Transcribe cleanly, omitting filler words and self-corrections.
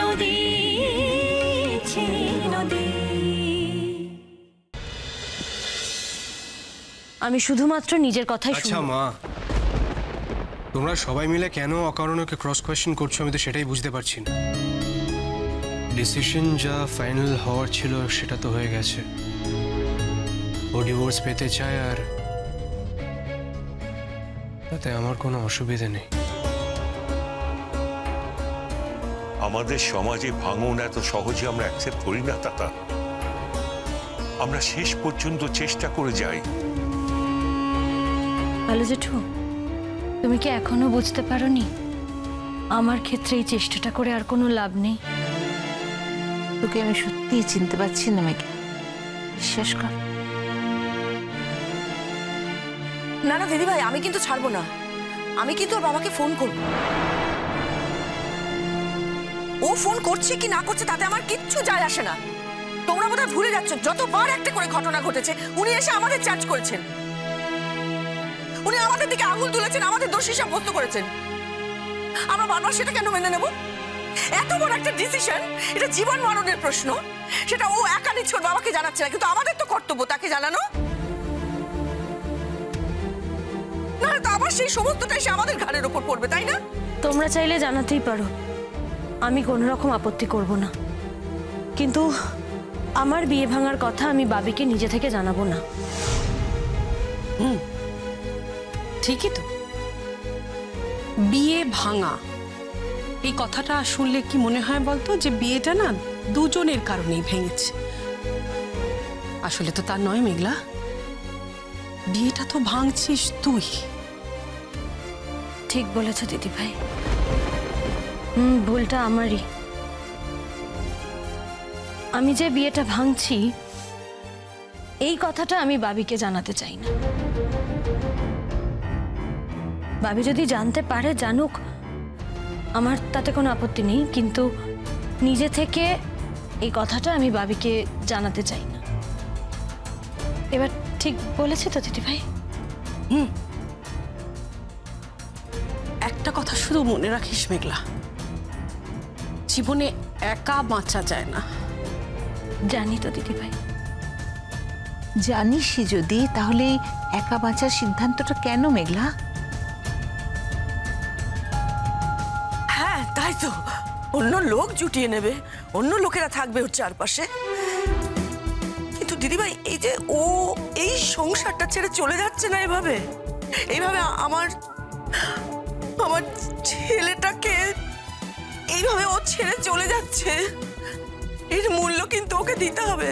নদী নদী। আমি শুধুমাত্র নিজের কথাই শুনবো। আচ্ছা মা, তোমরা সবাই মিলে কেন অকারণকে ক্রস কোয়েশ্চেন করছো আমি তো সেটাই বুঝতে পারছি না। ডিসিশন যা ফাইনাল হওয়ার ছিল সেটা তো হয়ে গেছে। ও ডিভোর্স পেতে চায় আর তাতে আমার কোনো অসুবিধা নেই। আমাদের সমাজে ভাঙন এত সহজে আমরা অ্যাকসেপ্ট করি না তাতা। আমরা শেষ পর্যন্ত চেষ্টা করে যাই। ভালো জেঠু, তুমি কি এখনো বুঝতে পারোনি আমার ক্ষেত্রে এই চেষ্টাটা করে আর কোনো লাভ নেই? তোকে আমি সত্যিই চিনতে পারছি না মেঘলা, বিশ্বাস কর। না না দিদি ভাই, আমি কিন্তু ছাড়বো না। আমি কিন্তু ওর বাবাকে ফোন করব। ও ফোন করছে কি না করছে তাতে আমার কিচ্ছু যায় আসে না। তোমরা বোধহয় ভুলে যাচ্ছ, যতবার একটা করে ঘটনা ঘটেছে উনি এসে আমাদের চার্জ করেছেন। উনি আমাদের দিকে আঙুল তুলেছেন, আমাদের দোষী সাব্যস্ত করেছেন। আমরা বারবার সেটা কেন মেনে নেব? এত বড় একটা ডিসিশন, এটা জীবন মরণের প্রশ্ন, সেটা ও একা নিচ্ছে, ওর বাবাকে জানাচ্ছে না, কিন্তু আমাদের তো কর্তব্য তাকে জানানো। না তো আবার সেই সমস্তটা এসে আমাদের ঘাড়ের ওপর পড়বে, তাই না? তোমরা চাইলে জানাতেই পারো, আমি কোনো রকম আপত্তি করব না, কিন্তু আমার বিয়ে ভাঙার কথা আমি বাবিকে নিজে থেকে জানাবো না। ঠিকই তো, বিয়ে ভাঙা এই কথাটা শুনলে কি মনে হয় বলতো যে বিয়েটা না দুজনের কারণেই ভেঙেছে। আসলে তো তা নয় মেঘলা, বিয়েটা তো ভাঙছিস তুই। ঠিক বলেছ দিদি ভাই, ভুলটা আমারই। আমি যে বিয়েটা ভাঙছি এই কথাটা আমি বাবিকে জানাতে চাই না। বাবি যদি জানতে পারে জানুক, আমার তাতে কোনো আপত্তি নেই, কিন্তু নিজে থেকে এই কথাটা আমি বাবিকে জানাতে চাই না। এবার ঠিক বলেছে তো দিদি ভাই? একটা কথা শুধু মনে রাখিস মেঘলা, জীবনে একা বাঁচা যায় না। জানি তো দিদি ভাই। জানিসই যদি, তাহলে একা বাঁচার সিদ্ধান্তটা কেন মেঘলা? হ্যাঁ তাই তো, অন্য লোক জুটিয়ে নেবে, অন্য লোকেরা থাকবে ওর চারপাশে। কিন্তু দিদিভাই, এই যে ও এই সংসারটা ছেড়ে চলে যাচ্ছে না এভাবে, এইভাবে আমার ছেলেটাকে এইভাবে ও ছেড়ে চলে যাচ্ছে, এর মূল্য কিন্তু ওকে দিতে হবে।